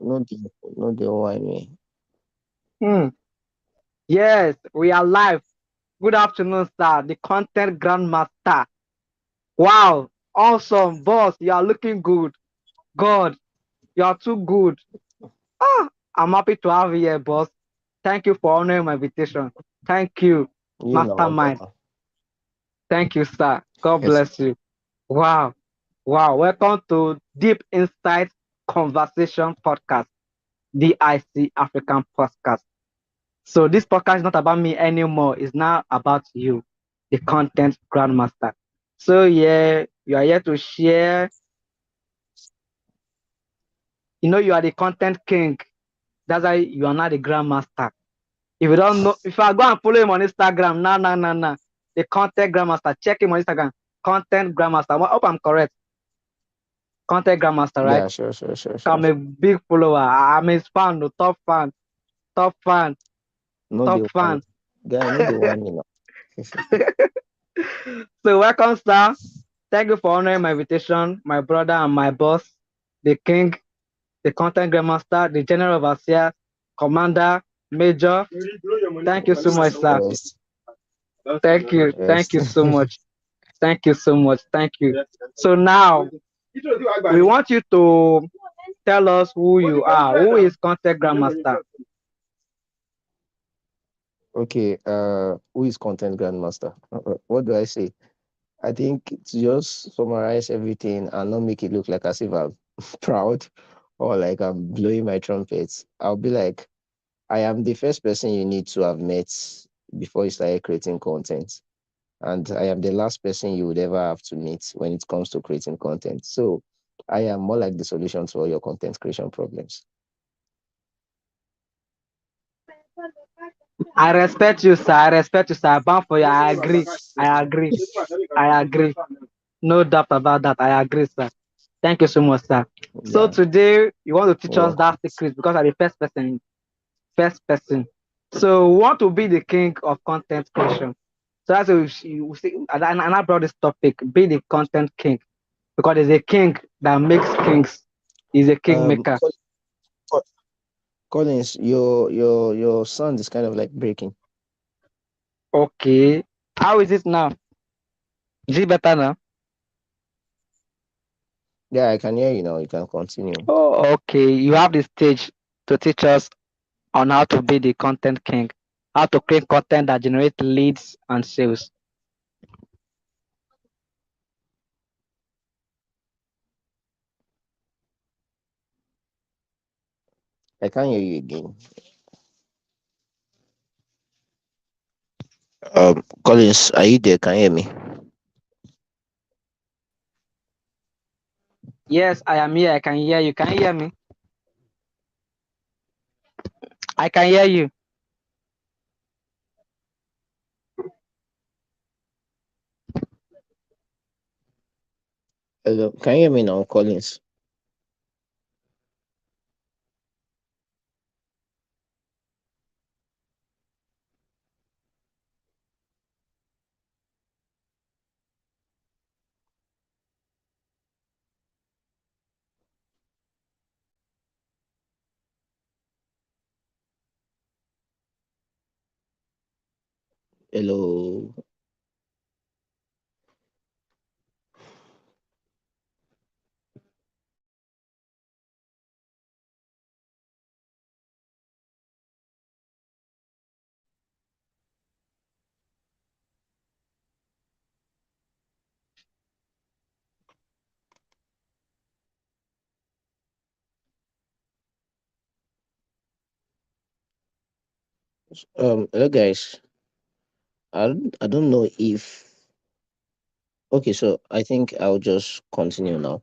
no, the why me. Hmm. Yes, we are live. Good afternoon, sir. The content grandmaster. Wow, awesome, boss. You are looking good. God, you are too good. Ah, I'm happy to have you here, boss. Thank you for honoring my invitation. Thank you, You know, mastermind. Thank you, sir. God yes. bless you. Wow, wow. Welcome to Deep Insight Conversation Podcast, DIC African Podcast. So this podcast is not about me anymore. It's now about you, the content grandmaster. So yeah, you are here to share. You are the content king. That's why you are not the grandmaster. If you don't know, if I go and follow him on Instagram, nah. The content grandmaster. Check him on Instagram. Content grandmaster. I hope I'm correct. Content grandmaster, right? Yeah, sure. I'm a big follower. I'm his fan, the top fan, top fan, No, top the one fan. guy, no, the one me now. So welcome, sir. Thank you for honoring my invitation, my brother and my boss, the king, the content grandmaster, the general overseer, commander, major. Thank you so much, sir. Rest, Thank rest. you so much. Thank you so much. Thank you. So now we want you to tell us who you are. Who is content grandmaster? Okay, who is content grandmaster? What do I say? I think to just summarize everything and not make it look like as if I'm proud or like I'm blowing my trumpets. I'll be like, I am the first person you need to have met before you started creating content. And I am the last person you would ever have to meet when it comes to creating content. So I am more like the solution to all your content creation problems. I respect you, sir. I respect you, sir. I bow for you. I agree. I agree. I agree. No doubt about that. I agree, sir. Thank you so much, sir. So Yeah, today you want to teach you're us welcome. that secret because I'm the first person. First person. So we want to be the king of content creation. So that's why we see, and I brought this topic, be the content king, because there's a king that makes kings. He's a king maker. Co- Collins, your sound is kind of like breaking. Okay. How is it now? Is it better now? Yeah, I can hear you now. You can continue. Oh, okay. You have the stage to teach us on how to be the content king, how to create content that generates leads and sales. I can't hear you again. Collins, are you there? Can you hear me? Yes, I am here. I can hear you. Can you hear me? I can hear you. Hello, can you hear me now, Collins? Hello. Hello guys. I don't know if okay, so I think I'll just continue now.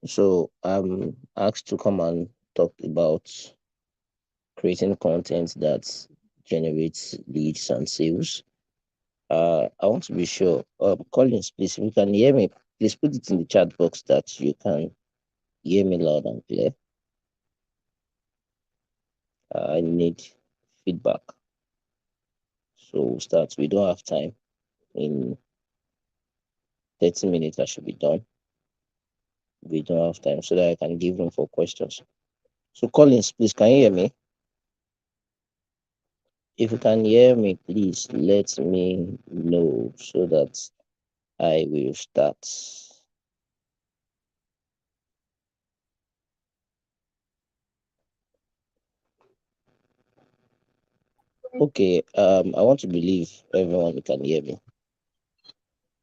So I'm asked to come and talk about creating content that generates leads and sales. I want to be sure. Collins, please, if you can hear me, please put it in the chat box that you can hear me loud and clear. I need feedback. So we'll start. We don't have time. In 30 minutes, I should be done. We don't have time so that I can give room for questions. So Collins, please, can you hear me? If you can hear me, please let me know so that I will start. Okay, I want to believe everyone can hear me.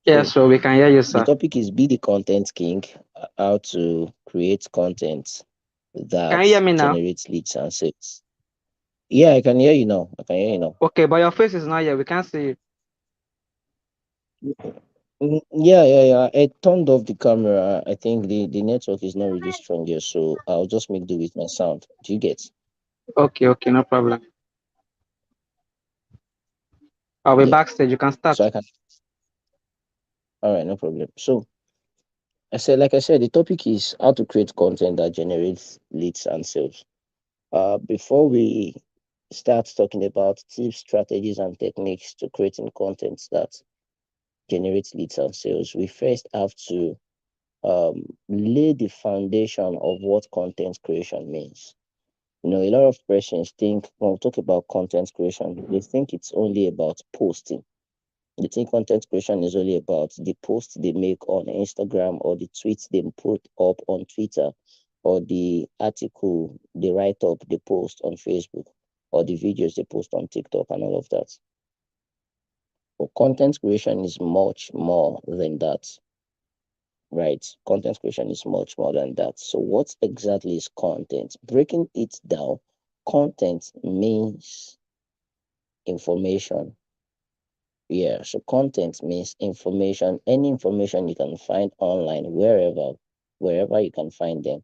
Yes, So so we can hear you, the sir. topic is be the content king, how to create content Can you that hear me now? generates leads and sales. Yeah, I can hear you now. I can hear you now. Okay, but your face is not here. We can't see it. Yeah, yeah, yeah. I turned off the camera. I think the network is not really strong here, so I'll just make do with my sound. Do you get? Okay, okay, no problem. I'll be Yeah. backstage. You can So start. I can. All right, no problem. So like I said, the topic is how to create content that generates leads and sales. Before we start talking about tips, strategies, and techniques to creating content that generates leads and sales, we first have to lay the foundation of what content creation means. You know, a lot of persons think when we talk about content creation, they think it's only about posting. They think content creation is only about the posts they make on Instagram or the tweets they put up on Twitter or the article they write up, they post on Facebook or the videos they post on TikTok and all of that. But content creation is much more than that, right? Content creation is much more than that. So, what exactly is content? Breaking it down, content means information. Yeah, so content means information, any information you can find online, wherever you can find them,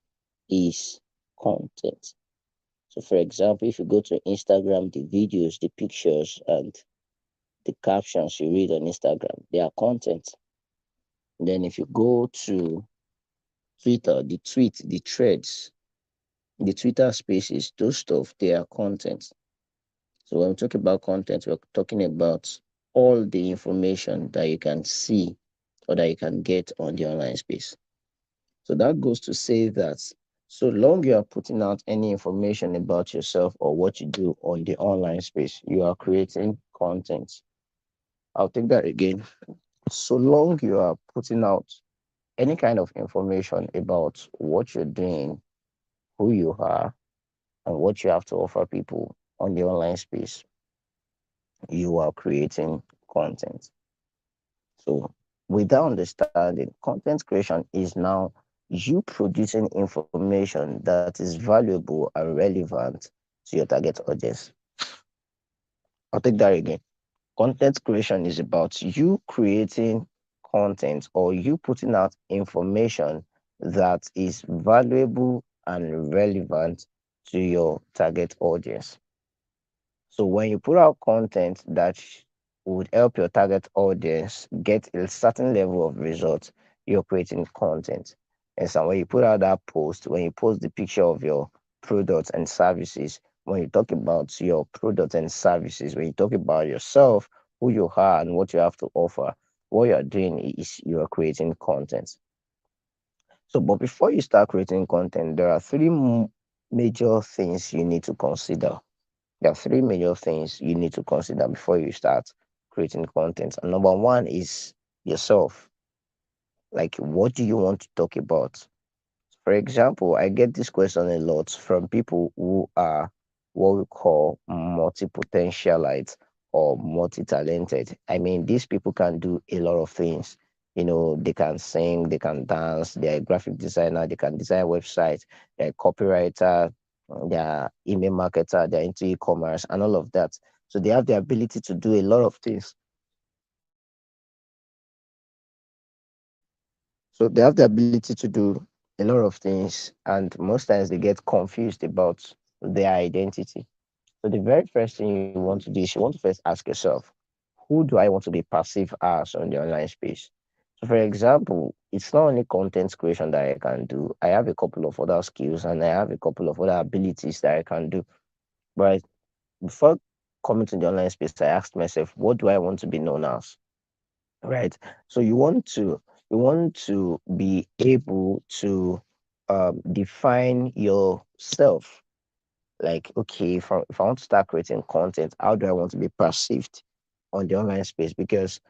is content. So, for example, if you go to Instagram, the videos, the pictures, and the captions you read on Instagram, they are content. Then, if you go to Twitter, the tweet, the threads, the Twitter spaces, those stuff, they are content. So when we talk about content, we're talking about all the information that you can see or that you can get on the online space. So that goes to say that so long you are putting out any information about yourself or what you do on the online space, you are creating content. I'll take that again. So long you are putting out any kind of information about what you're doing, who you are, and what you have to offer people on the online space, you are creating content. So, with that understanding, content creation is now you producing information that is valuable and relevant to your target audience. I'll take that again. Content creation is about you creating content or you putting out information that is valuable and relevant to your target audience. So when you put out content that would help your target audience get a certain level of results, you're creating content. And so when you put out that post, when you post the picture of your products and services, when you talk about your products and services, when you talk about yourself, who you are and what you have to offer, what you're doing is you're creating content. So, but before you start creating content, there are major things you need to consider. There are three major things you need to consider before you start creating content. And number one is yourself. Like, what do you want to talk about? For example, I get this question a lot from people who are what we call multi-potentialites or multi-talented. I mean, these people can do a lot of things. You know, they can sing, they can dance, they're a graphic designer, they can design websites, they're a copywriter, they're email marketer, they're into e-commerce and all of that. So they have the ability to do a lot of things. So they have the ability to do a lot of things, and most times they get confused about their identity. So the very first thing you want to do is you want to first ask yourself, who do I want to be perceived as on the online space? So for example, it's not only content creation that I can do. I have a couple of other skills and I have a couple of other abilities that I can do. But before coming to the online space, I asked myself, what do I want to be known as? Right. So you want to be able to define yourself. Like, okay, if I want to start creating content, how do I want to be perceived on the online space? Because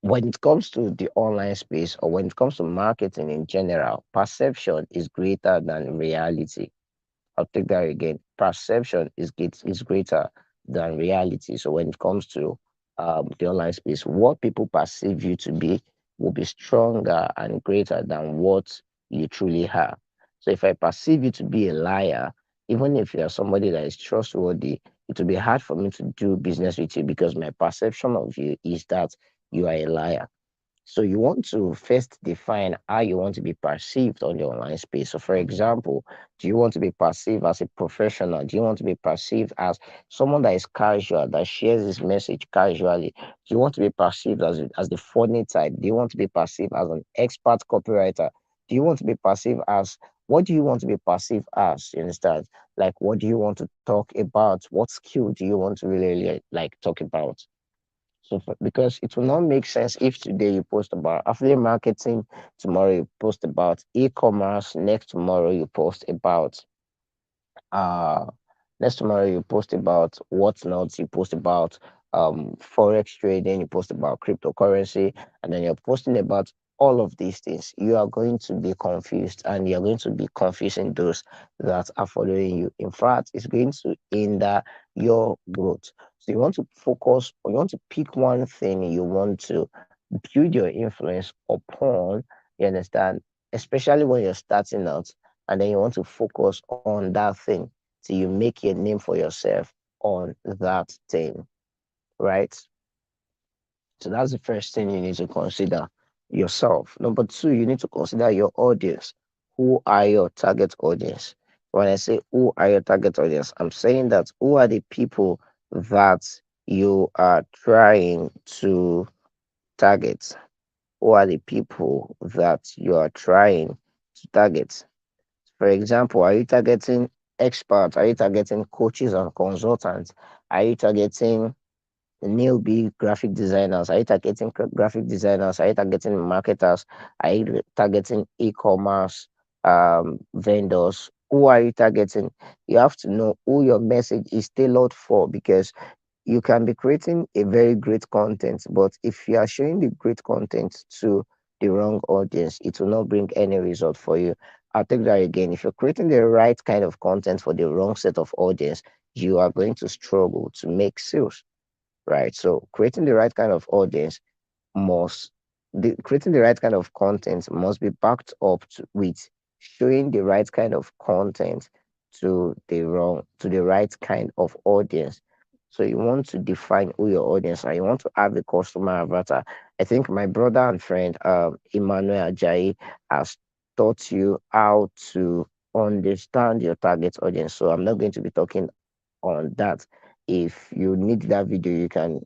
when it comes to the online space, or when it comes to marketing in general, perception is greater than reality. I'll take that again. Perception is greater than reality. So when it comes to the online space, what people perceive you to be will be stronger and greater than what you truly are. So if I perceive you to be a liar, even if you are somebody that is trustworthy, it will be hard for me to do business with you because my perception of you is that you are a liar. So you want to first define how you want to be perceived on the online space. So for example, do you want to be perceived as a professional? Do you want to be perceived as someone that is casual, that shares his message casually? Do you want to be perceived as the funny type? Do you want to be perceived as an expert copywriter? Do you want to be perceived as what do you want to be perceived as? You understand? Like what do you want to talk about? What skill do you want to really like talk about? So, because it will not make sense if today you post about affiliate marketing, tomorrow you post about e-commerce, next tomorrow you post about uh next tomorrow you post about what's not, you post about forex trading, you post about cryptocurrency, and then you're posting about all of these things. You are going to be confused, and you're going to be confusing those that are following you. In fact, it's going to hinder your growth. So you want to focus, or you want to pick one thing you want to build your influence upon, you understand, especially when you're starting out, and then you want to focus on that thing till you make a name for yourself on that thing, right? So that's the first thing you need to consider yourself. Number two, you need to consider your audience. Who are your target audience? When I say who are your target audience, I'm saying that who are the people that you are trying to target? Who are the people that you are trying to target? For example, are you targeting experts? Are you targeting coaches and consultants? Are you targeting newbie graphic designers? Are you targeting graphic designers? Are you targeting marketers? Are you targeting e-commerce vendors? Who are you targeting? You have to know who your message is tailored for, because you can be creating a very great content, but if you are showing the great content to the wrong audience, it will not bring any result for you. I'll take that again. If you're creating the right kind of content for the wrong set of audience, you are going to struggle to make sales, right? So creating the right kind of audience must creating the right kind of content must be backed up with showing the right kind of content to the right kind of audience. So you want to define who your audience are. You want to have a customer avatar. I think my brother and friend Emmanuel Ajayi has taught you how to understand your target audience. So I'm not going to be talking on that. If you need that video, you can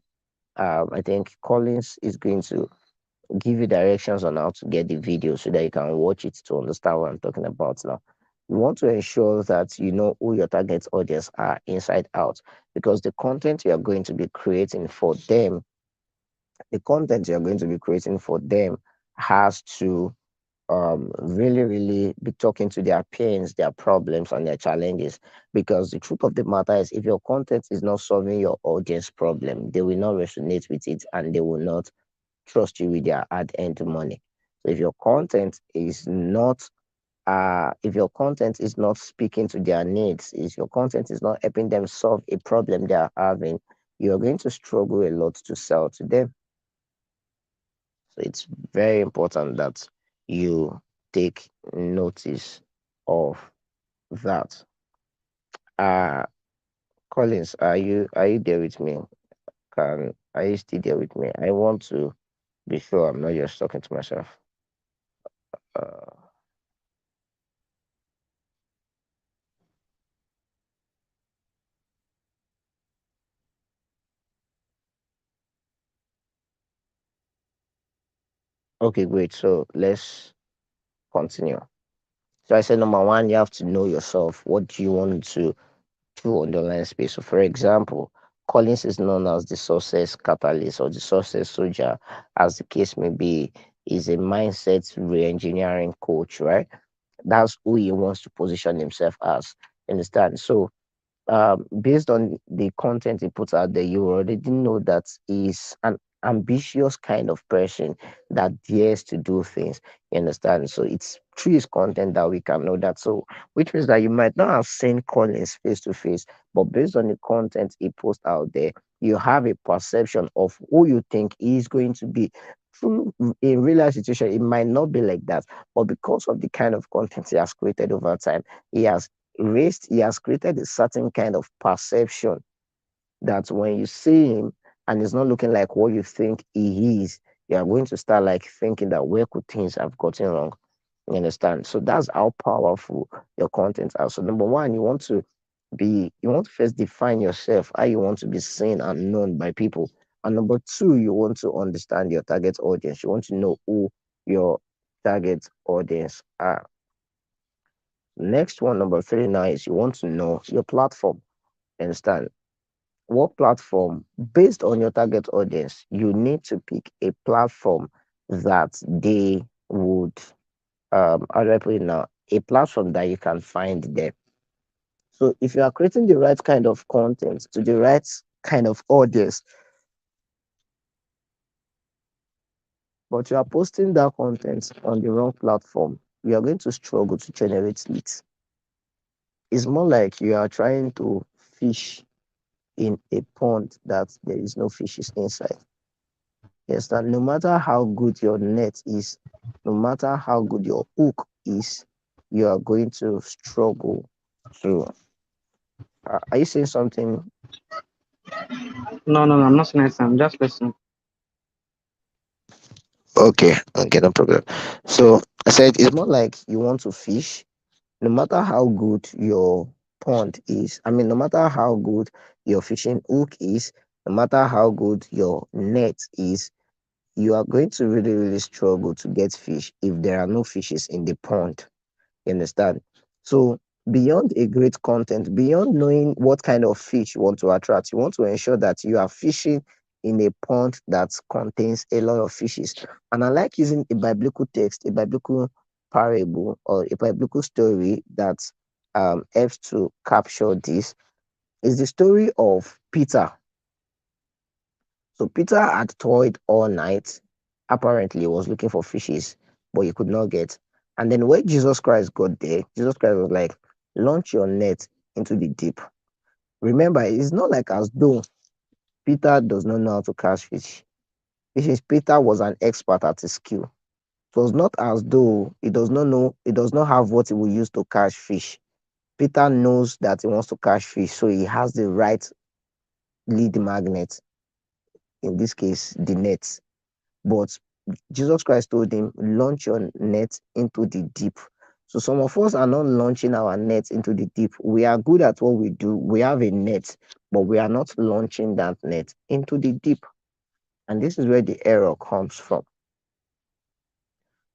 I think Collins is going to give you directions on how to get the video so that you can watch it to understand what I'm talking about now. You want to ensure that you know who your target audience are inside out, because the content you're going to be creating for them has to really, really be talking to their pains, their problems, and their challenges. Because the truth of the matter is, if your content is not solving your audience problem, they will not resonate with it, and they will not trust you with their ad end money. So if your content is not speaking to their needs, if your content is not helping them solve a problem they are having, you're going to struggle a lot to sell to them. So it's very important that you take notice of that. Uh Collins, are you there with me? Are you still there with me? I want to be sure I'm not just talking to myself. Uh, okay, great. So let's continue. So I said number one, you have to know yourself. What do you want to do on the online space? So for example, Collins is known as the success catalyst or the success soldier, as the case may be, is a mindset re-engineering coach, right? That's who he wants to position himself as. Understand? So based on the content he puts out there, you already know that he's an ambitious kind of person that dares to do things. You understand? So it's through his content that we can know that. So, which means that you might not have seen Collins face to face, but based on the content he posts out there, you have a perception of who you think he is going to be. True, in real life situation, it might not be like that, but because of the kind of content he has created over time, he has created a certain kind of perception that when you see him and it's not looking like what you think he is, you are going to start like thinking that where could things have gotten wrong? You understand? So that's how powerful your content are. So number one, you want to first define yourself, how you want to be seen and known by people. And number two, you want to understand your target audience. You want to know who your target audience are. Next one, number three now is you want to know your platform. Understand? What platform, based on your target audience, you need to pick a platform that they would, how do I put it now? A platform that you can find them. So if you are creating the right kind of content to the right kind of audience, but you are posting that content on the wrong platform, you are going to struggle to generate leads. It's more like you are trying to fish in a pond that there is no fishes inside. Yes, that no matter how good your net is, no matter how good your hook is, you are going to struggle to. Are you saying something? No, no, no, I'm not saying anything. I'm just listening. Okay, no problem. So I said it's more like you want to fish, no matter how good your pond is. I mean, no matter how good your fishing hook is, no matter how good your net is, you are going to really, really struggle to get fish if there are no fishes in the pond. You understand? So, beyond a great content, beyond knowing what kind of fish you want to attract, you want to ensure that you are fishing in a pond that contains a lot of fishes. And I like using a biblical text, a biblical parable, or a biblical story that helps to capture this. Is the story of Peter. So Peter had toiled all night. Apparently, he was looking for fishes, but he could not get. And then when Jesus Christ got there, Jesus Christ was like, launch your net into the deep. Remember, it's not like as though Peter does not know how to catch fish. It is Peter was an expert at his skill. It was not as though he does not know, he does not have what he will use to catch fish. Peter knows that he wants to catch fish, so he has the right lead magnet, in this case, the net. But Jesus Christ told him, launch your net into the deep. So some of us are not launching our net into the deep. We are good at what we do. We have a net, but we are not launching that net into the deep. And this is where the error comes from.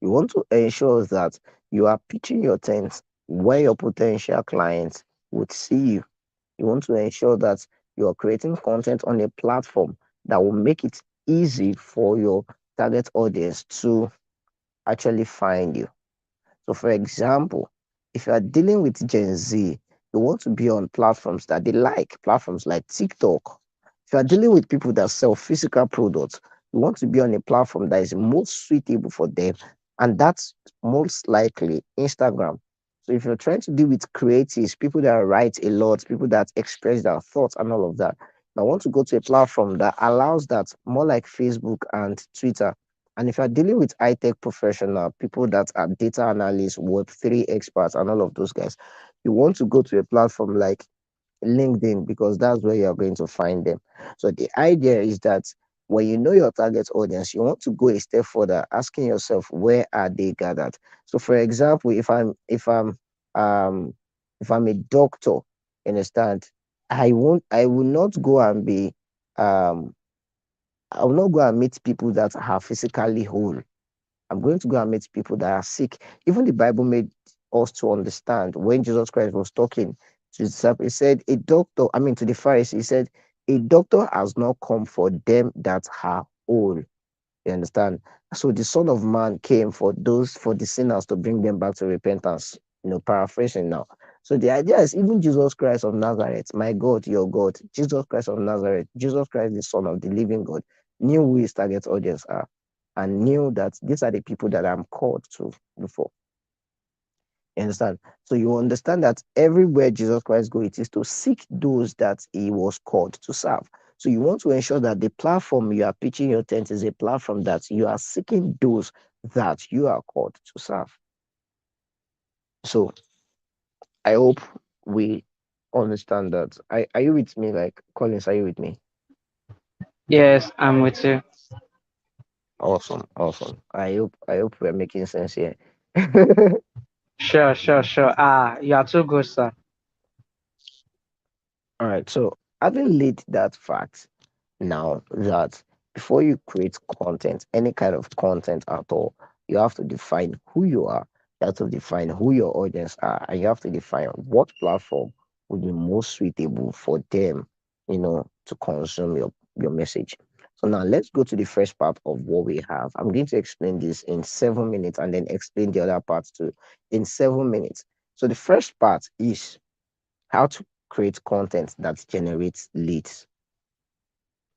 You want to ensure that you are pitching your tent where your potential clients would see you. You want to ensure that you are creating content on a platform that will make it easy for your target audience to actually find you. So, for example, if you are dealing with Gen Z, you want to be on platforms that they like, platforms like TikTok. If you are dealing with people that sell physical products, you want to be on a platform that is most suitable for them, and that's most likely Instagram. So, if you're trying to deal with creatives, people that write a lot, people that express their thoughts and all of that, I want to go to a platform that allows that, more like Facebook and Twitter. And if you're dealing with high tech professional, people that are data analysts, Web3 experts, and all of those guys, you want to go to a platform like LinkedIn because that's where you're going to find them. So the idea is that when you know your target audience, you want to go a step further, asking yourself where are they gathered. So, for example, um if I'm a doctor, understand, I will not go and be um I will not go and meet people that are physically whole. I'm going to go and meet people that are sick. Even the Bible made us to understand when Jesus Christ was talking to his disciples, he said, a doctor, I mean, to the Pharisees, he said, a doctor has not come for them that are whole. You understand? So the Son of Man came for the sinners to bring them back to repentance. Paraphrasing now. So the idea is even Jesus Christ of Nazareth, my God, your God, Jesus Christ of Nazareth, Jesus Christ, the Son of the living God, knew who his target audience are and knew that these are the people that I'm called to before. You understand? So you understand that everywhere Jesus Christ goes, it is to seek those that he was called to serve. So you want to ensure that the platform you are pitching your tent is a platform that you are seeking those that you are called to serve. So I hope we understand that. Are you with me? Like Collins, are you with me? Yes, I'm with you. Awesome, awesome. I hope we're making sense here. Sure, sure, sure. Ah, you are too good, sir. All right. So having laid that fact, now that before you create content, any kind of content at all, you have to define who you are. You have to define who your audience are, and you have to define what platform would be most suitable for them, to consume your message. So now let's go to the first part of what we have. I'm going to explain this in 7 minutes and then explain the other parts too in 7 minutes. So the first part is how to create content that generates leads.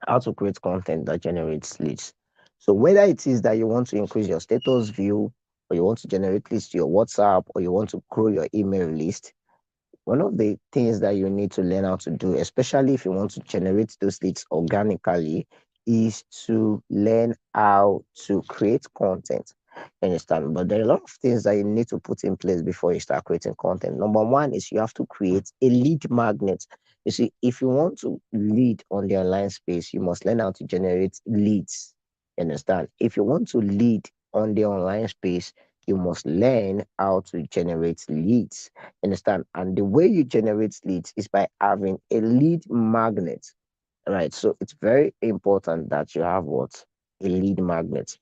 How to create content that generates leads. So whether it is that you want to increase your status view, or you want to generate leads to your WhatsApp, or you want to grow your email list, one of the things that you need to learn how to do, especially if you want to generate those leads organically, is to learn how to create content. You understand? But there are a lot of things that you need to put in place before you start creating content. Number one is you have to create a lead magnet. You see, if you want to lead on the online space, you must learn how to generate leads. You understand? If you want to lead on the online space, you must learn how to generate leads. Understand? And the way you generate leads is by having a lead magnet. Right. So it's very important that you have what? A lead magnet.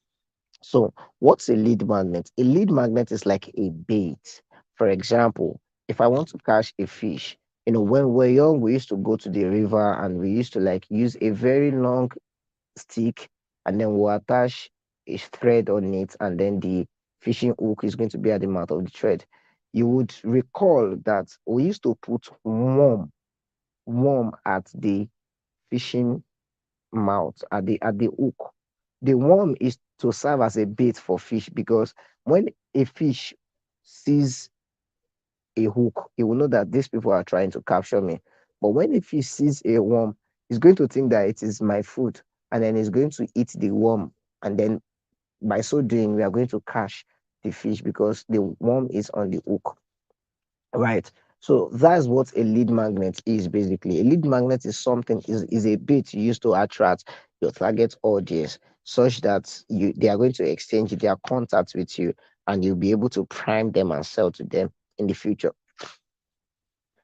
So what's a lead magnet? A lead magnet is like a bait. For example, if I want to catch a fish, when we're young, we used to go to the river and we used to like use a very long stick and then we'll attach a thread on it and then the fishing hook is going to be at the mouth of the thread. You would recall that we used to put worm at the fishing mouth, at the hook. The worm is to serve as a bait for fish because when a fish sees a hook, he will know that these people are trying to capture me. But when a fish sees a worm, he's going to think that it is my food, and then he's going to eat the worm. And then by so doing, we are going to catch the fish because the worm is on the hook. Right. So that's what a lead magnet is basically. A lead magnet is something is a bit used to attract your target audience such that they are going to exchange their contacts with you and you'll be able to prime them and sell to them in the future.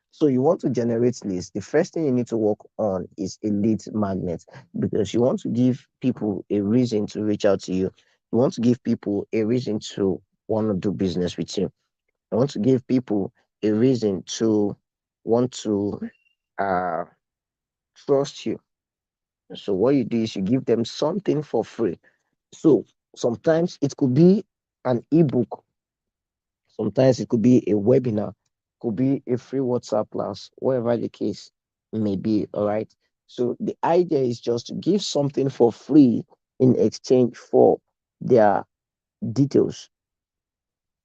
So you want to generate leads. The first thing you need to work on is a lead magnet because you want to give people a reason to reach out to you. You want to give people a reason to want to do business with you. I want to give people a reason to want to uh, trust you. So what you do is you give them something for free. So sometimes it could be an ebook, sometimes it could be a webinar, could be a free WhatsApp class, whatever the case may be. All right. So the idea is just to give something for free in exchange for their details,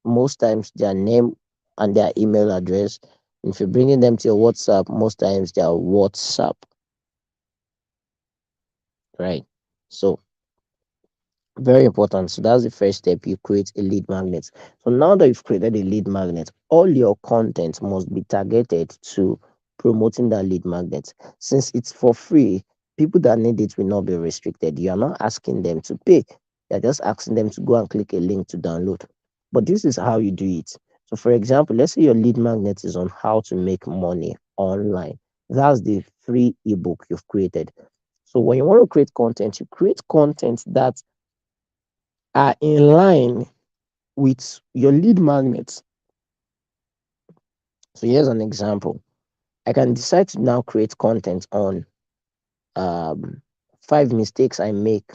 most times their name and their email address. If you're bringing them to your WhatsApp, most times their WhatsApp, right? So very important. So that's the first step. You create a lead magnet. So now that you've created a lead magnet, all your content must be targeted to promoting that lead magnet. Since it's for free, people that need it will not be restricted. You are not asking them to pay. You're just asking them to go and click a link to download. But this is how you do it. So for example, let's say your lead magnet is on how to make money online. That's the free ebook you've created. So when you want to create content, you create content that are in line with your lead magnets. So here's an example. I can decide to now create content on um, 5 mistakes I make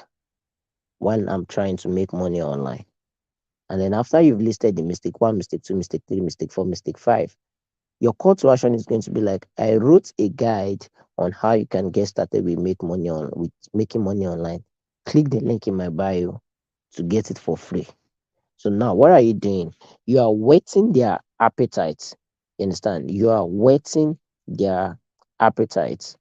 while I'm trying to make money online. And then after you've listed the mistake one, mistake two, mistake three, mistake four, mistake five, your call to action is going to be like, I wrote a guide on how you can get started with making money online. Click the link in my bio to get it for free. So now what are you doing? You are whetting their appetite. You understand? You are whetting their appetite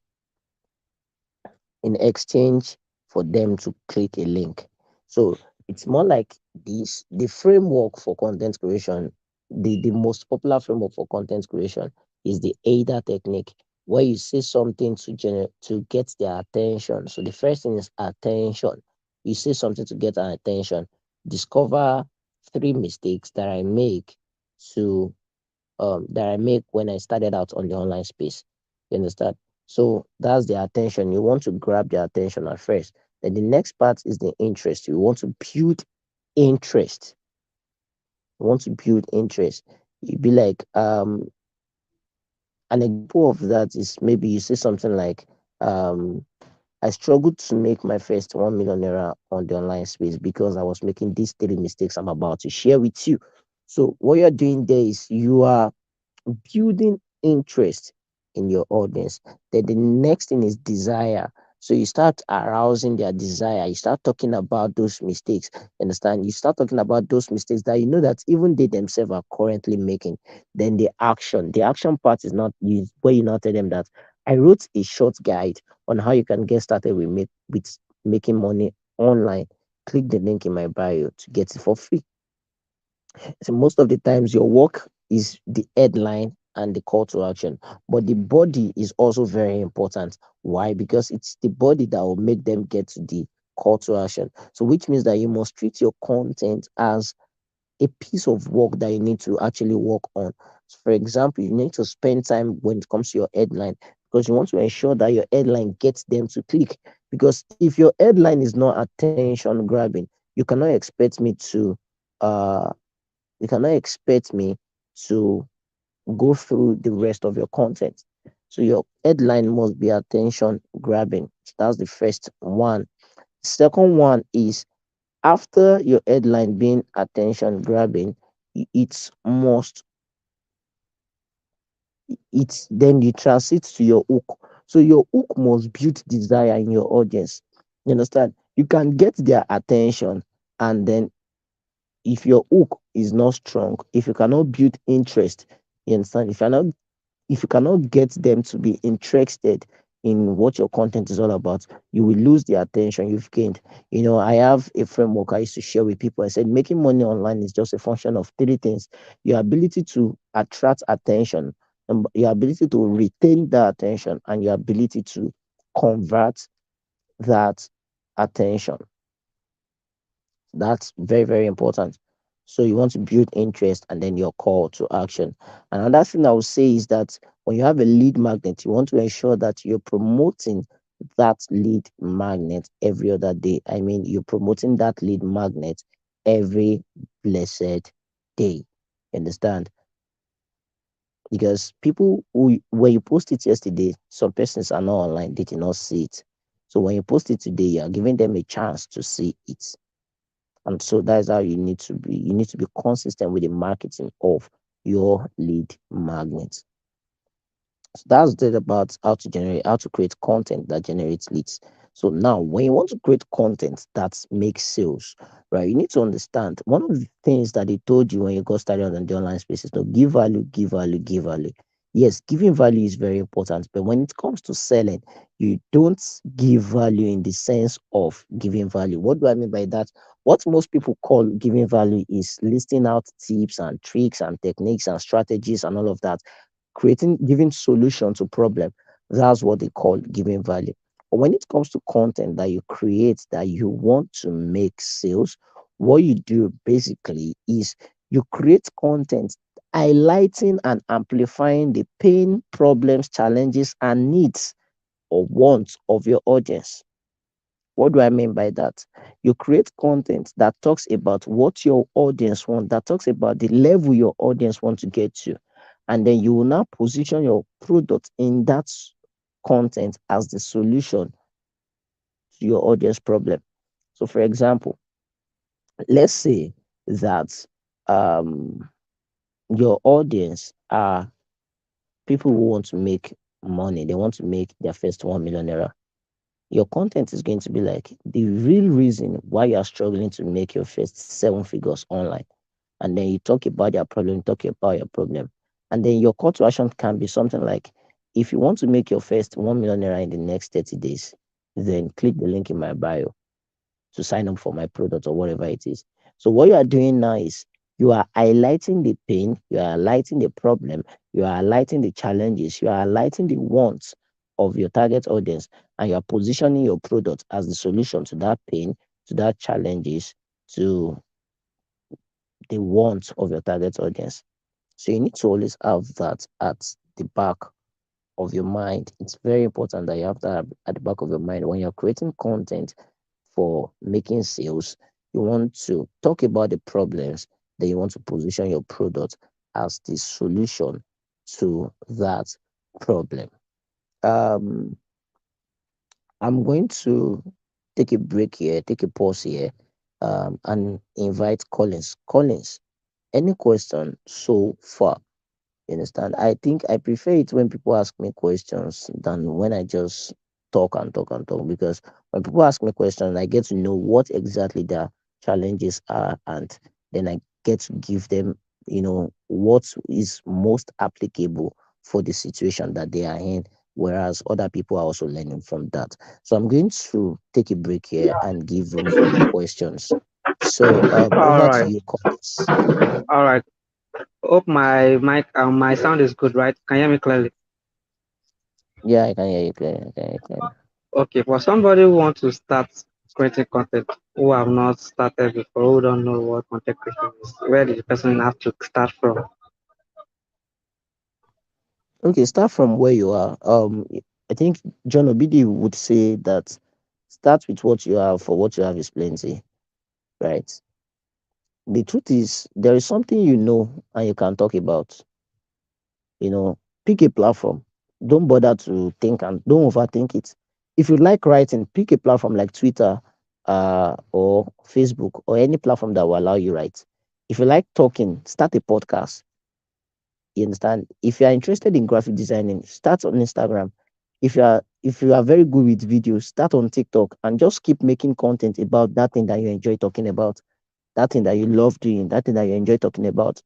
in exchange for them to click a link. So it's more like this the framework for content creation, the most popular framework for content creation is the AIDA technique, where you say something to get their attention. So the first thing is attention. You say something to get our attention. Discover three mistakes to that I make when I started out on the online space. You understand? So that's the attention. You want to grab their attention at first. Then the next part is the interest. You want to build interest. You want to build interest. You be like, an example of that is maybe you say something like, I struggled to make my first 1 million naira on the online space because I was making these three mistakes I'm about to share with you. So what you're doing there is you are building interest in your audience. Then the next thing is desire. So you start arousing their desire. You start talking about those mistakes. Understand? You start talking about those mistakes that you know that even they themselves are currently making. Then the action. The action part is not you where you not tell them that I wrote a short guide on how you can get started with making money online. Click the link in my bio to get it for free. So most of the times your work is the headline and the call to action, but the body is also very important. Why? Because it's the body that will make them get to the call to action. So which means that you must treat your content as a piece of work that you need to actually work on. So for example, you need to spend time when it comes to your headline because you want to ensure that your headline gets them to click. Because if your headline is not attention grabbing, you cannot expect me to uh you cannot expect me to go through the rest of your content. So your headline must be attention grabbing. So that's the first one. Second one is after your headline being attention grabbing, it must it's then you transit to your hook. So your hook must build desire in your audience. You understand? You can get their attention, and then if your hook is not strong, if you cannot build interest, you understand? If you cannot get them to be interested in what your content is all about, you will lose the attention you've gained. You know, I have a framework I used to share with people. I said making money online is just a function of three things: your ability to attract attention, your ability to retain that attention, and your ability to convert that attention. That's very, very important. So you want to build interest and then your call to action. Another thing I would say is that when you have a lead magnet, you want to ensure that you're promoting that lead magnet every other day. I mean, you're promoting that lead magnet every blessed day. Understand? Because people who when you post it yesterday, some persons are not online, they did not see it. So when you post it today, you are giving them a chance to see it. And so that's how you need to be. You need to be consistent with the marketing of your lead magnet. So that's it about how to create content that generates leads. So now, when you want to create content that makes sales, right, you need to understand one of the things that they told you when you got started on the online space is to give value, give value, give value. Yes, giving value is very important, but when it comes to selling, you don't give value in the sense of giving value. What do I mean by that? What most people call giving value is listing out tips and tricks and techniques and strategies and all of that, giving solution to problem. That's what they call giving value. But when it comes to content that you create that you want to make sales, what you do basically is you create content highlighting and amplifying the pain, problems, challenges, and needs or wants of your audience. What do I mean by that? You create content that talks about what your audience want, that talks about the level your audience want to get to. And then you will now position your product in that content as the solution to your audience problem. So, for example, let's say that um, your audience are people who want to make money, they want to make their first 1 million naira. Your content is going to be like the real reason why you are struggling to make your first 7 figures online. And then you talk about your problem, talk about your problem. And then your call to action can be something like, if you want to make your first 1 million naira in the next 30 days, then click the link in my bio to sign up for my product or whatever it is. So what you are doing now is you are highlighting the pain, you are highlighting the problem, you are highlighting the challenges, you are highlighting the wants of your target audience, and you are positioning your product as the solution to that pain, to that challenges, to the wants of your target audience. So you need to always have that at the back of your mind. It's very important that you have that at the back of your mind when you're creating content for making sales. You want to talk about the problems, then you want to position your product as the solution to that problem. Um, I'm going to take a break here, take a pause here, and invite Collins. Collins, any question so far? You understand? I think I prefer it when people ask me questions than when I just talk and talk and talk, because when people ask me questions, I get to know what exactly their challenges are, and then I get to give them, what is most applicable for the situation that they are in. Whereas other people are also learning from that. So I'm going to take a break here and give room for questions. So All over to right, you, Collins. all right. Hope my mic, my sound is good, right? Can you hear me clearly? Yeah, I can hear you clearly. I can hear you clearly. Okay, for somebody who wants to start creating content, who have not started before, who don't know what content creation is, where did the person have to start from? Okay, start from where you are. I think John Obidi would say that start with what you have, for what you have is plenty, right? The truth is, there is something you know and you can talk about. Pick a platform. Don't bother to think and don't overthink it. If you like writing, pick a platform like Twitter, or Facebook, or any platform that will allow you write. If you like talking, start a podcast. You understand? If you are interested in graphic designing, start on Instagram. If you are very good with videos, start on TikTok and just keep making content about that thing that you enjoy talking about, that thing that you love doing, that thing that you enjoy talking about.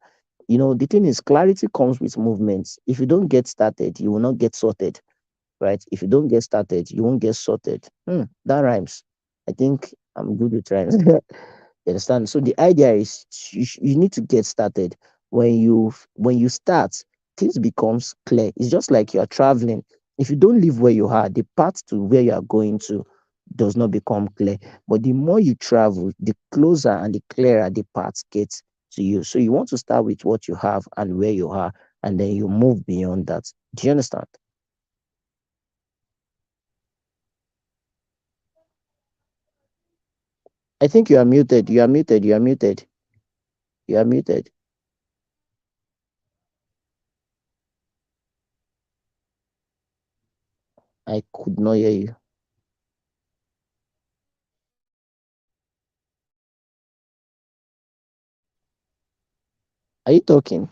The thing is, clarity comes with movements. If you don't get started, you will not get sorted, right? If you don't get started, you won't get sorted. That rhymes. I think I'm good with rhymes. You understand? So the idea is you need to get started. When you start, things becomes clear. It's just like you're traveling. If you don't live where you are, the path to where you are going to does not become clear. But the more you travel, the closer and the clearer the path gets to you. So you want to start with what you have and where you are, and then you move beyond that. Do you understand? I think you are muted. You are muted. You are muted. You are muted. I could not hear you. Are you talking?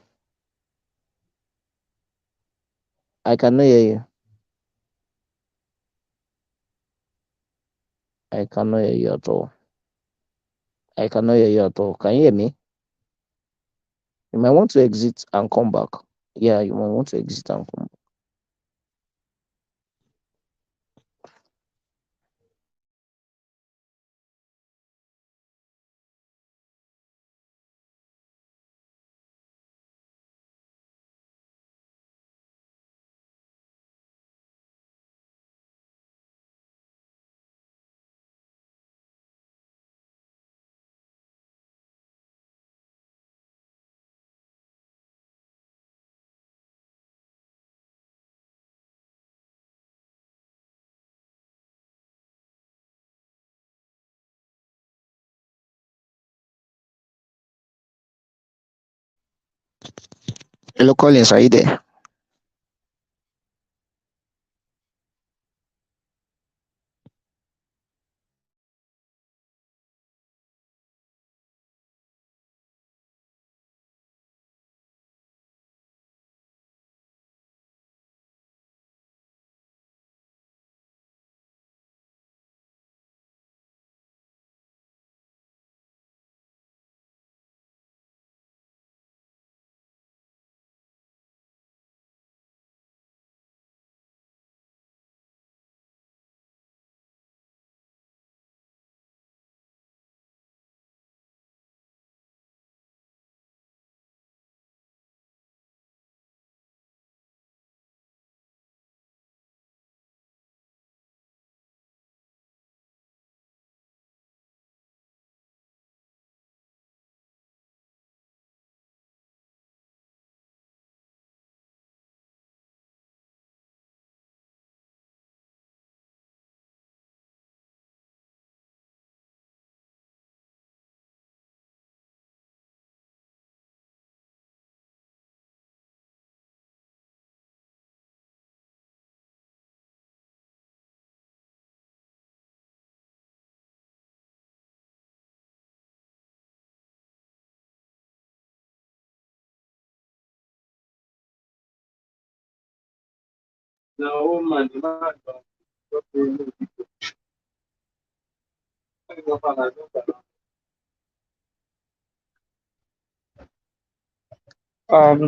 I cannot hear you. I cannot hear you at all. I cannot hear you at all. Can you hear me? You might want to exit and come back. Yeah, you might want to exit and come back. Hello, Collins. Are you there?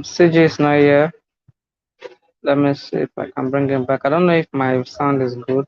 CJ is not here. Let me see if I can bring him back. I don't know if my sound is good.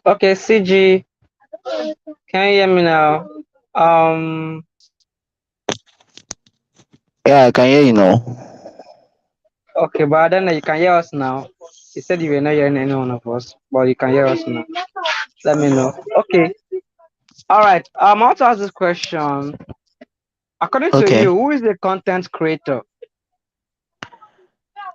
Okay, CG, can you hear me now? Um, Yeah, I can hear you now. okay, but then you can hear us now. You said you were not hearing any one of us, but you can hear us now. Let me know. Okay. All right. I want to ask this question. According to Okay. you, who is the content creator?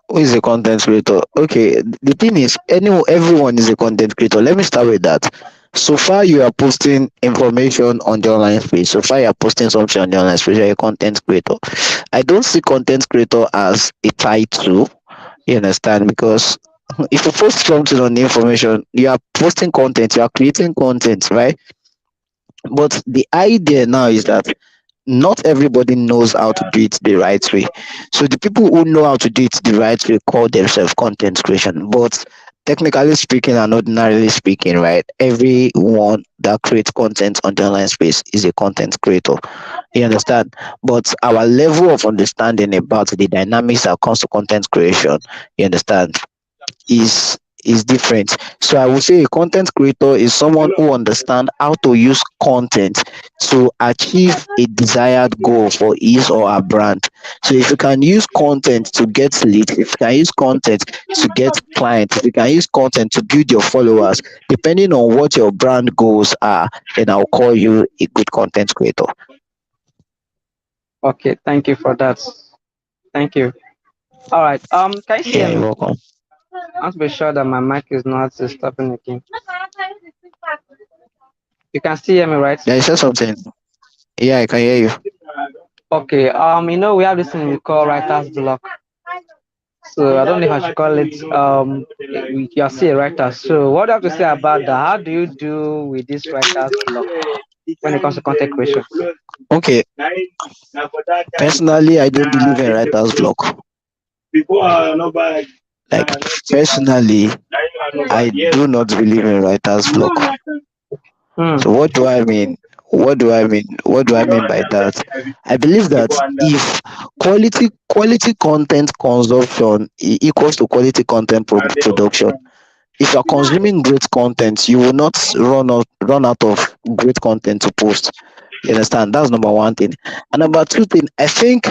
Who is a content creator? Okay, the thing is, everyone is a content creator. Let me start with that. So far, you are posting information on the online space. So far, you are posting something on the online space. You're a content creator. I don't see content creator as a title. You understand? Because if you post something on the information, you are posting content. You are creating content, right? But the idea now is that not everybody knows how to do it the right way. So the people who know how to do it the right way call themselves content creation. But technically speaking and ordinarily speaking, right, everyone that creates content on the online space is a content creator. You understand? But our level of understanding about the dynamics that comes to content creation, you understand, is different. So I would say a content creator is someone who understands how to use content to achieve a desired goal for his or her brand. So if you can use content to get leads, if you can use content to get clients, if you can use content to build your followers, depending on what your brand goals are, then I'll call you a good content creator. Okay, thank you for that. Thank you. All right. Can you Yeah, hear you're me? welcome. I want to be sure that my mic is not stopping again. You can still hear me, right? Yeah, you said something. Yeah, I can hear you. Okay. We have this thing we call writer's block. So I don't know if I should call it you're still a writer. So what do you have to say about that? How do you do with this writer's block when it comes to content creation? Okay, personally, I don't believe in writer's block. Like, personally, I do not believe in writer's block. Hmm. So what do I mean? What do I mean by that? I believe that if quality content consumption equals to quality content production, if you're consuming great content, you will not run out of great content to post. You understand? That's number one thing. And number two thing, I think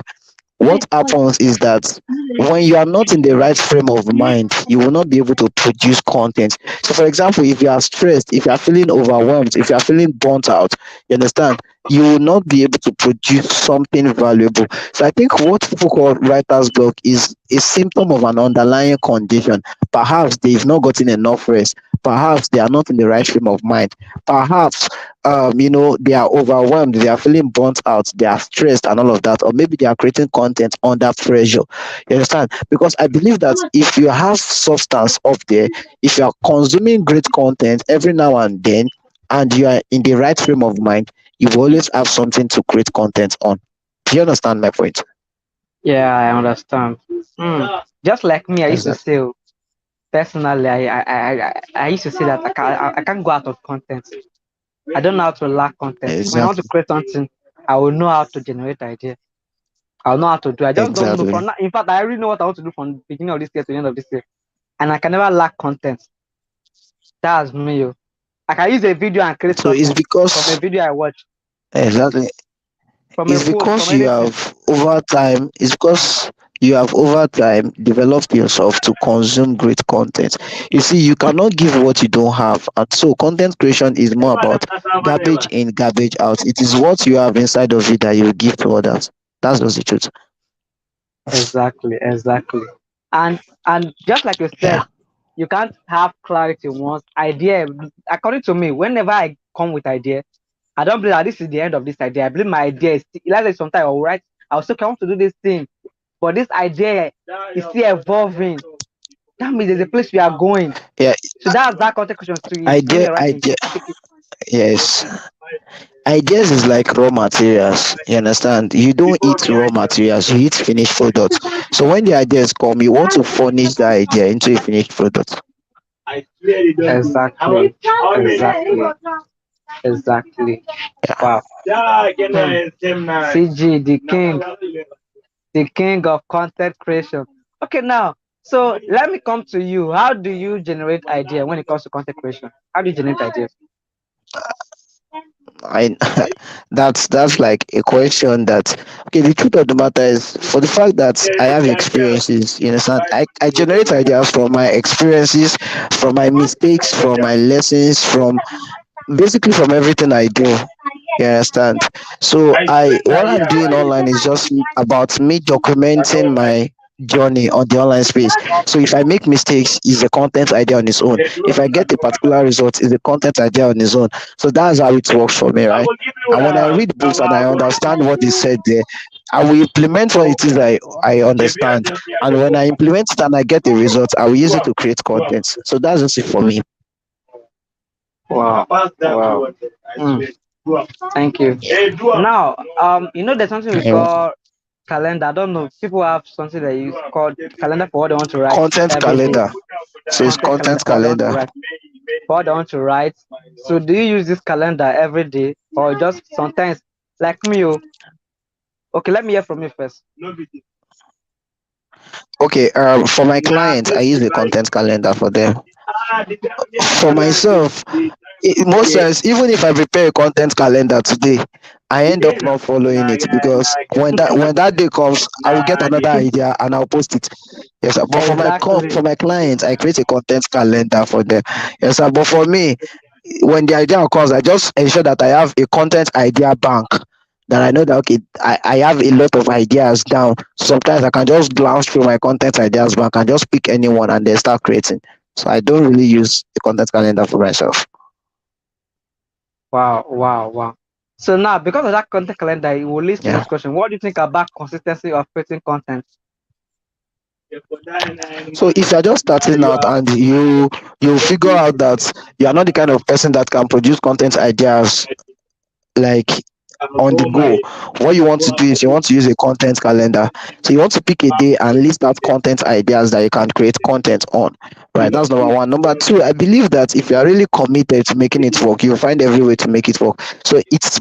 what happens is that when you are not in the right frame of mind, you will not be able to produce content. So, for example, if you are stressed, if you are feeling overwhelmed, if you are feeling burnt out, you understand, you will not be able to produce something valuable. So, I think what people call writer's block is a symptom of an underlying condition. Perhaps they've not gotten enough rest. Perhaps they are not in the right frame of mind. Perhaps they are overwhelmed, they are feeling burnt out, they are stressed and all of that, or maybe they are creating content under pressure. You understand? Because I believe that if you have substance up there, if you are consuming great content every now and then, and you are in the right frame of mind, you will always have something to create content on. Do you understand my point? Yeah, I understand. Just like me, I used to Exactly. say, personally, I used to say that I can't go out of content. I don't know how to lack content. When I want to Exactly. create something, I will know how to generate idea. I'll know how to do. I just don't know from Exactly. now. In fact, I already know what I want to do from the beginning of this year to the end of this year, and I can never lack content. That's me. Oh. I can use a video and create So it's something from a because video I watch, exactly from a it's post, from because you anything. have over time it's because you have over time developed yourself to consume great content. You see, you cannot give what you don't have, and so content creation is more about garbage in, garbage out. It is what you have inside of you that you give to others. That's just the truth. Exactly, exactly. And just like you said, Yeah. you can't have clarity once idea. According to me, whenever I come with idea, I don't believe that this is the end of this idea. I believe my idea is still, let's say sometimes I'll write, I'll say, okay, I want to do this thing, but this idea is still evolving. That means there's a place we are going. Yeah. So that's that content question too is when idea you're writing, idea just take it. yes, ideas is like raw materials. You understand? You don't eat raw materials, you eat finished products. So when the ideas come, you want to furnish the idea into a finished product. Exactly. Exactly. Exactly. Yeah. Wow. CG, the king of content creation. Okay, now, so let me come to you. How do you generate idea when it comes to content creation? How do you generate ideas? I that's like a question that, okay, the truth of the matter is, for the fact that I have experiences, you understand, I generate ideas from my experiences, from my mistakes, from my lessons, from basically from everything I do. You understand? So I what I'm doing online is just about me documenting my journey on the online space. So if I make mistakes, is a content idea on its own. If I get a particular result, is a content idea on its own. So that's how it works for me, right? And when I read books and I understand what is said there, I will implement what it is I understand. And when I implement it and I get the result, I will use it to create content. So that's just it for me. Wow. Wow. Mm, thank you. Now, there's something we Yeah. call calendar. I don't know. People have something they use called calendar for what they want to write Content every day. calendar. So it's Content calendar content for what they want to calendar. write. For what they want to write. So do you use this calendar every day or just sometimes like me? Oh, okay, let me hear from you first. Okay, for my clients, I use a content calendar for them. For myself, most times, even if I prepare a content calendar today, I end up not following it because when that day comes, I will get another idea and I'll post it. Yes, sir. But Exactly. for my clients, I create a content calendar for them. Yes, sir. But for me, when the idea occurs, I just ensure that I have a content idea bank. That I know that, okay, I have a lot of ideas down. Sometimes I can just glance through my content ideas bank and just pick anyone and then start creating. So I don't really use the content calendar for myself. Wow, wow, wow. So now, because of that content calendar, it will lead to Yeah. next question. What do you think about consistency of creating content? So if you're just starting out and you figure out that you are not the kind of person that can produce content ideas like on the go, what you want to do is you want to use a content calendar. So you want to pick a day and list out content ideas that you can create content on. Right, that's number one. Number two, I believe that if you are really committed to making it work, you'll find every way to make it work. So it's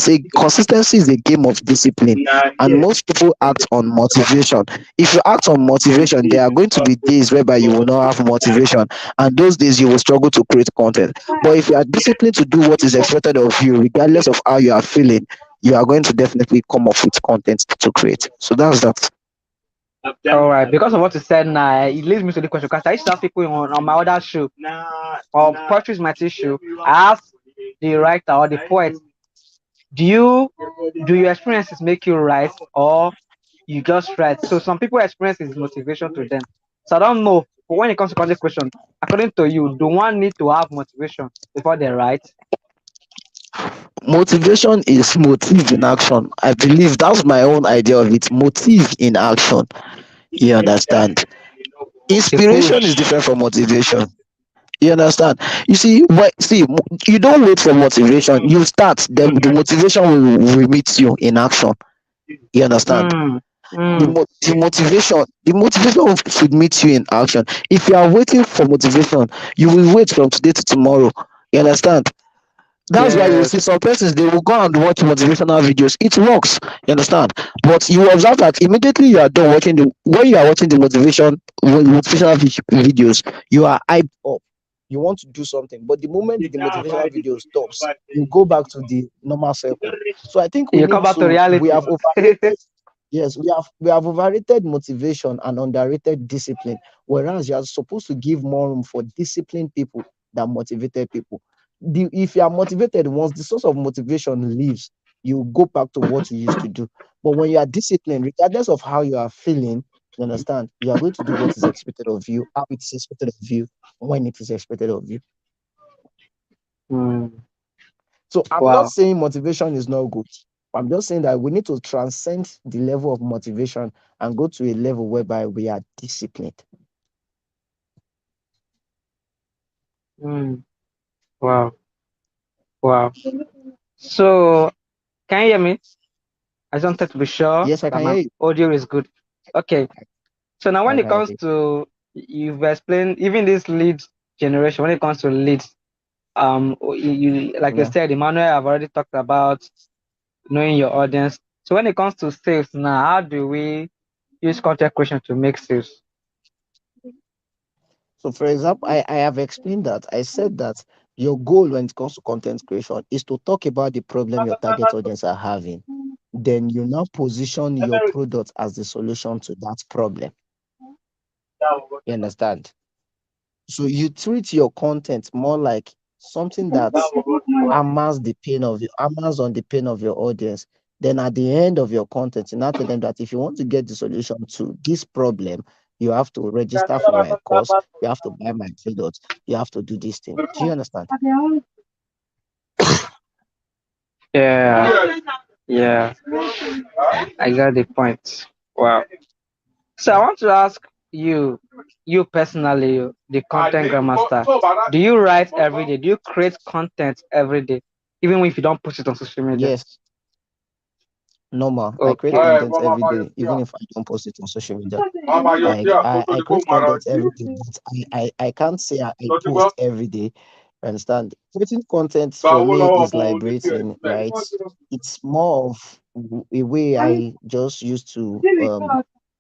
a consistency is a game of discipline, and most people act on motivation. If you act on motivation, there are going to be days whereby you will not have motivation, and those days you will struggle to create content. But if you are disciplined to do what is expected of you, regardless of how you are feeling, you are going to definitely come up with content to create. So that's that. All right, because of what you said now, it leads me to the question. Because I used to ask people on my other show, or Poetry is my show, I asked the writer or the poet, do you do your experiences make you write, or you just write? So some people experience is motivation to them. So I don't know. But when it comes to content question, according to you, do one need to have motivation before they write? Motivation is motive in action. I believe that's my own idea of it. Motive in action. You understand? The Inspiration is push. different from motivation. You understand? You see, you don't wait for motivation. You start. The motivation will meet you in action. You understand? Mm, mm, The motivation should meet you in action. If you are waiting for motivation, you will wait from today to tomorrow. You understand? That's why you will yes. see some persons, they will go and watch motivational videos. It works, you understand? But you observe that immediately you are done watching the when you are watching the motivational videos, you are hyped up. You want to do something, but the moment the motivational video stops, you go back to the normal circle. So I think You come back to we reality. have overrated. Yes, we have overrated motivation and underrated discipline. Whereas you are supposed to give more room for disciplined people than motivated people. If you are motivated, once the source of motivation leaves, you go back to what you used to do. But when you are disciplined, regardless of how you are feeling, you understand, you are going to do what is expected of you, how it is expected of you, when it is expected of you. Mm, So I'm not wow. saying motivation is not good. I'm just saying that we need to transcend the level of motivation and go to a level whereby we are disciplined. Mm, wow. Wow. So, can you hear me? I just wanted to be sure Yes, I that can my hear you. audio is good. Okay. So now I when it can comes hear you. to, you've explained even this lead generation, when it comes to leads, like you Yeah. said, Emmanuel, I've already talked about knowing your audience. So when it comes to sales now, how do we use content creation to make sales? So, for example, I have explained that. I said that your goal when it comes to content creation is to talk about the problem your target audience are having. Then you now position your product as the solution to that problem. You understand? So you treat your content more like something that hammers on the pain of your audience. Then at the end of your content, you now tell them that if you want to get the solution to this problem, you have to register for my course, you have to buy my product, you have to do this thing. Do you understand? Yeah, yeah, I got the point. Wow. So I Yeah. want to ask you, you personally, the content grandmaster, do you write every day? Do you create content every day, even if you don't post it on social media? Yes, normal. I create Okay. content every day, even if I don't post it on social media. Like I create content every day, but I can't say I post every day. Understand? Creating content for me is liberating, right? It's more of a way I just use to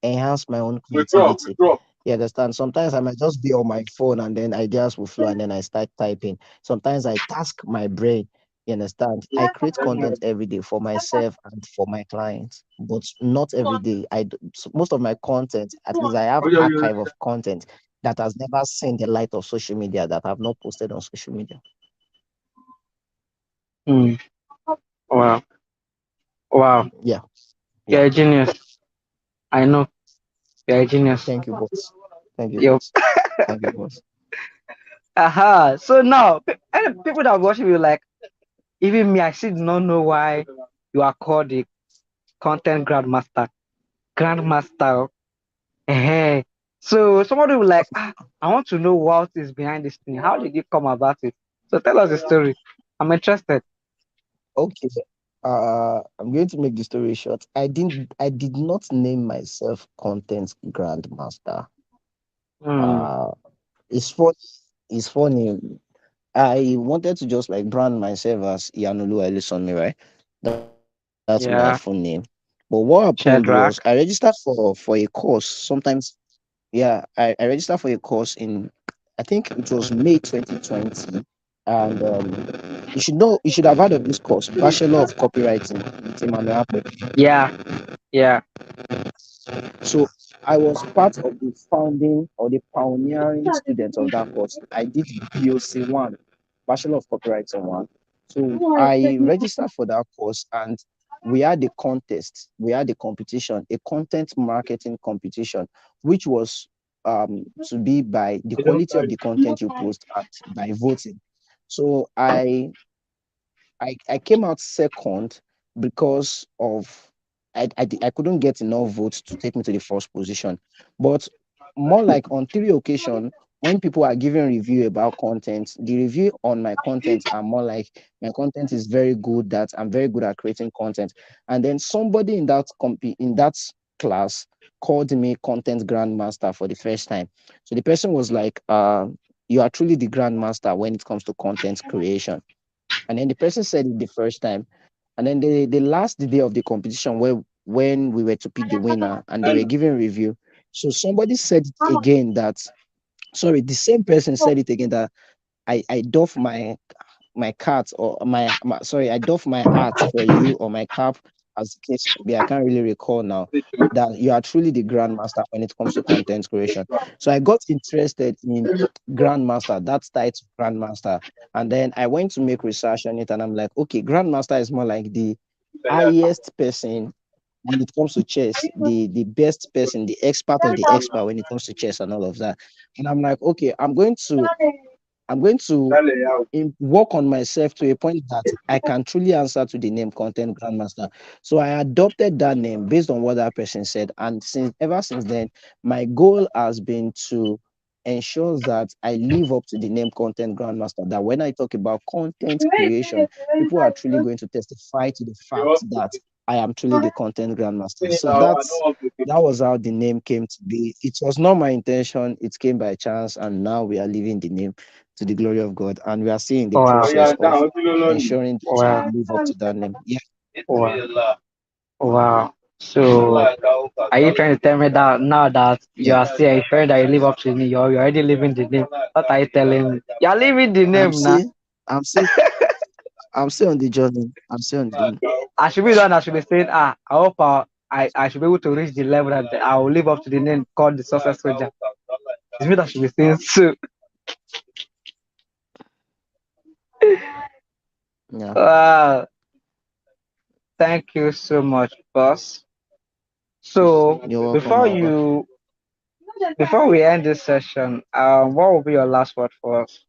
enhance my own creativity. You understand? Sometimes I might just be on my phone and then ideas will flow and then I start typing. Sometimes I task my brain. You understand? I create content every day for myself and for my clients, but not every day. Most of my content, at least I have archive of content that has never seen the light of social media that I've not posted on social media. Hmm. Wow. Wow. Yeah, yeah. You're a genius. I know. You're a genius. Thank you, boss. Thank you, Yo. boss. Thank you, boss. Aha. So now, and people that are watching you, like, even me, I still do not know why you are called the content grandmaster. Grandmaster. Eh. So somebody will like, I want to know what is behind this thing. How did you come about it? So tell us the story. I'm interested. Okay. I'm going to make the story short. I did not name myself content grandmaster. Hmm. Uh it's fun it's funny. I wanted to just like brand myself as Yanulu Elisonmi, right? That's my full name. Yeah. But what happened was I registered Shadrach. for a course. Sometimes, yeah, I registered for a course in, I think it was May 2020, and You should know. You should have heard of this course, Bachelor of Copywriting with Emmanuel. Yeah, yeah. So I was part of the founding or the pioneering students of that course. I did BOC one, Bachelor of Copywriting one. So I registered for that course and we had a contest, we had a competition, a content marketing competition, which was to be by the quality of the content you post and by voting. So I came out second because of I couldn't get enough votes to take me to the first position. But more like on three occasions, when people are giving review about content, the review on my content are more like my content is very good, that I'm very good at creating content. And then somebody in in that class called me content grandmaster for the first time. So the person was like, you are truly the grandmaster when it comes to content creation. And then the person said it the first time. And then the last day of the competition where when we were to pick the winner and they were giving review. So somebody said it again that sorry, the same person said it again that I doff my cat or my sorry, I doff my hat for you or my cap as the case may be. I can't really recall now that you are truly the grandmaster when it comes to content creation. So I got interested in grandmaster, that title grandmaster, and then I went to make research on it, and I'm like, okay, grandmaster is more like the highest person when it comes to chess, the best person, the expert of the expert when it comes to chess and all of that. And I'm like, okay, I'm going to work on myself to a point that I can truly answer to the name Content Grandmaster. So I adopted that name based on what that person said. And ever since then, my goal has been to ensure that I live up to the name Content Grandmaster. That when I talk about content creation, people are truly going to testify to the fact that I am truly the Content Grandmaster. So that was how the name came to be. It was not my intention, it came by chance, and now we are living the name to the glory of God. And we are seeing the Wow. process of ensuring that we Wow. live up to that name. Yeah, Wow. Wow. So, are you trying to tell me that now that you yeah. are still ensuring that you live up to the name, you're already living the name? What are you telling me? You're living the I'm name now. still, I'm still, I'm still on the journey. I'm still on the journey. I should be the one that should be saying, I hope I should be able to reach the level that I will live up to the name called the success soldier. It's me that should be saying so. Yeah, Wow. Thank you so much, boss. So you're welcome, before Alpha. you before we end this session, what will be your last word for us?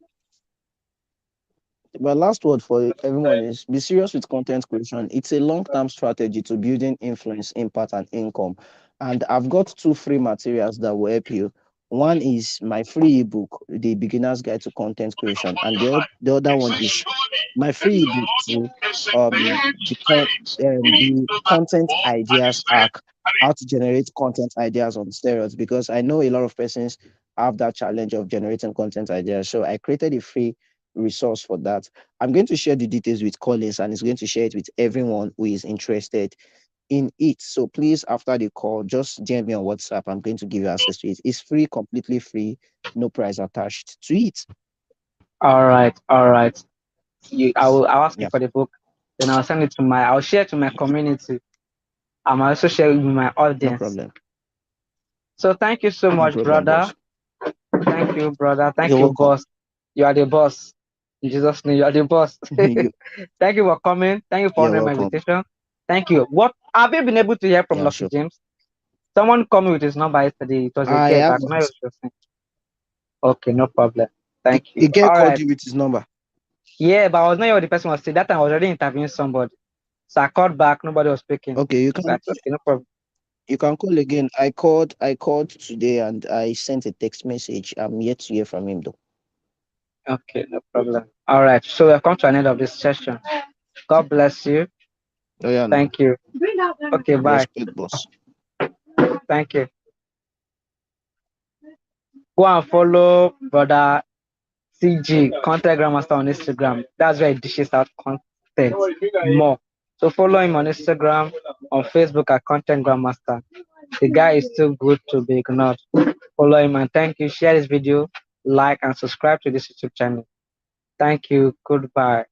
My last word for everyone is be serious with content creation. It's a long-term strategy to building influence, impact, and income. And I've got two free materials that will help you. One is my free ebook, The Beginner's Guide to Content Creation, and the other one is my free ebook to the content ideas hack, how to generate content ideas on steroids. Because I know a lot of persons have that challenge of generating content ideas. So I created a free resource for that. I'm going to share the details with Collins and he's going to share it with everyone who is interested in it. So please, after the call, just DM me on WhatsApp. I'm going to give you access to it. It's free, completely free, no price attached to it. All right, all right. I'll ask you Yeah, for the book, then I'll share it to my community. I'm also share it with my no audience. problem. So thank you so No much, problem, brother. boss. Thank you, brother. You're Thank you, welcome. boss. You are the boss. In Jesus' name, you are the boss. you, Thank you for coming. Thank you for you're honoring my welcome. invitation. Thank you. What have you been able to hear from Yeah, Lucky sure. James? Someone called me with his number yesterday. It was a I girl, but I could not haven't. use your thing. Okay, no problem. Thank A you. girl All called right. you with his number. Yeah, but I was not here what the person was saying. That time I was already interviewing somebody. So I called back, nobody was speaking. Okay, So I said, okay, no problem. you can call again. I called today and I sent a text message. I'm yet to hear from him though. Okay, no problem. All right. So we've come to an end of this session. God bless you. Oh yeah, no. Thank you. Okay, bye. Respect, boss. Thank you. Go and follow brother CG, Content Grandmaster on Instagram. That's where he dishes out content more. So follow him on Instagram, on Facebook at Content Grandmaster. The guy is too good to be ignored. Follow him and thank you. Share this video, like and subscribe to this YouTube channel. Thank you. Goodbye.